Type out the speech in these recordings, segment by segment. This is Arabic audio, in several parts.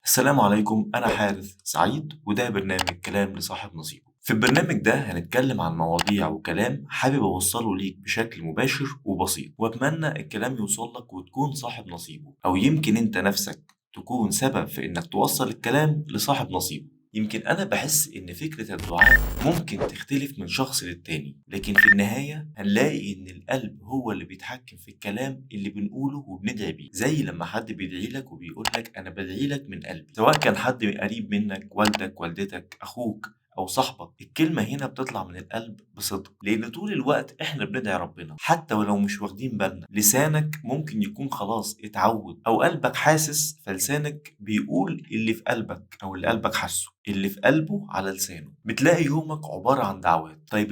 السلام عليكم، أنا حارث سعيد وده برنامج كلام لصاحب نصيبه. في البرنامج ده هنتكلم عن مواضيع وكلام حابب أوصله ليك بشكل مباشر وبسيط، وأتمنى الكلام يوصل لك وتكون صاحب نصيبه، أو يمكن أنت نفسك تكون سبب في إنك توصل الكلام لصاحب نصيبه. يمكن أنا بحس إن فكرة الدعاء ممكن تختلف من شخص للتاني، لكن في النهاية هنلاقي إن القلب هو اللي بيتحكم في الكلام اللي بنقوله وبندعي بيه. زي لما حد بيدعي لك وبيقول لك أنا بدعي لك من قلبي، سواء كان حد قريب منك، والدك، والدتك، أخوك أو صاحبك، الكلمة هنا بتطلع من القلب بصدق، لأن طول الوقت إحنا بندعي ربنا حتى ولو مش واخدين بالنا. لسانك ممكن يكون خلاص اتعود، أو قلبك حاسس فلسانك بيقول اللي في قلبك أو اللي قلبك حاسه، اللي في قلبه على لسانه. بتلاقي يومك عبارة عن دعوات. طيب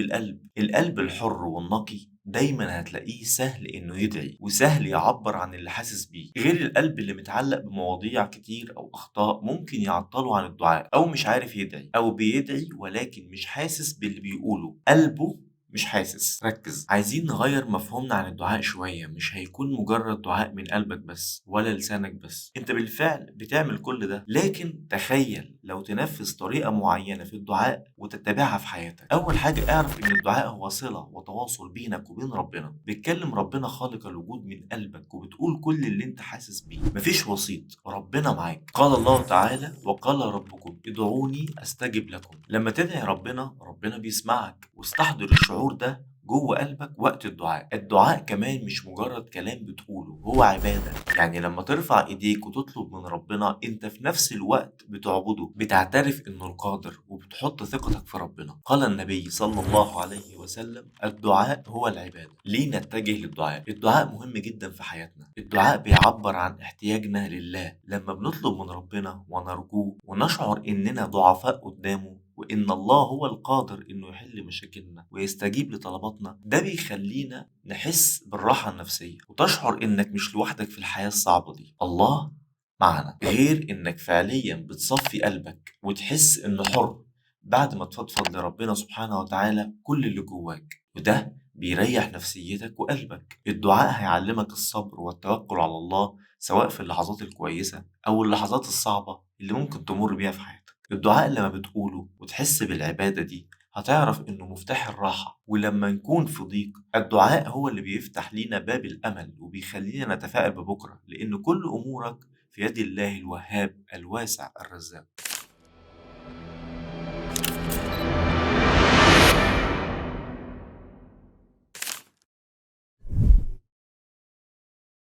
القلب الحر والنقي دايما هتلاقيه سهل انه يدعي وسهل يعبر عن اللي حاسس بيه، غير القلب اللي متعلق بمواضيع كتير او اخطاء ممكن يعطله عن الدعاء، او مش عارف يدعي، او بيدعي ولكن مش حاسس باللي بيقوله، قلبه مش حاسس. ركز، عايزين نغير مفهومنا عن الدعاء شوية. مش هيكون مجرد دعاء من قلبك بس ولا لسانك بس، انت بالفعل بتعمل كل ده، لكن تخيل لو تنفذ طريقة معينة في الدعاء وتتبعها في حياتك. أول حاجة اعرف إن الدعاء هو صلة وتواصل بينك وبين ربنا. بتكلم ربنا خالق الوجود من قلبك وبتقول كل اللي انت حاسس بيه، مفيش وسيط، ربنا معاك. قال الله تعالى وقال ربكم ادعوني أستجب لكم. لما تدعي ربنا بيسمعك، واستحضر الشعور ده جوه قلبك وقت الدعاء. الدعاء كمان مش مجرد كلام بتقوله، هو عبادة. يعني لما ترفع ايديك وتطلب من ربنا، انت في نفس الوقت بتعبده، بتعترف انه القادر وبتحط ثقتك في ربنا. قال النبي صلى الله عليه وسلم الدعاء هو العبادة. ليه نتجه للدعاء؟ الدعاء مهم جدا في حياتنا. الدعاء بيعبر عن احتياجنا لله. لما بنطلب من ربنا ونرجوه ونشعر اننا ضعفاء قدامه، وإن الله هو القادر إنه يحل مشاكلنا ويستجيب لطلباتنا، ده بيخلينا نحس بالراحة النفسية وتشعر إنك مش لوحدك في الحياة الصعبة دي. الله معنا، غير إنك فعليا بتصفي قلبك وتحس إنه حر بعد ما تفضفض لربنا سبحانه وتعالى كل اللي جواك، وده بيريح نفسيتك وقلبك. الدعاء هيعلمك الصبر والتوكل على الله، سواء في اللحظات الكويسة أو اللحظات الصعبة اللي ممكن تمر بيها في حياتك. الدعاء لما بتقوله وتحس بالعبادة دي، هتعرف إنه مفتاح الراحة. ولما نكون في ضيق، الدعاء هو اللي بيفتح لينا باب الأمل وبيخلينا نتفائل ببكرة، لأن كل أمورك في يد الله الوهاب الواسع الرزاق.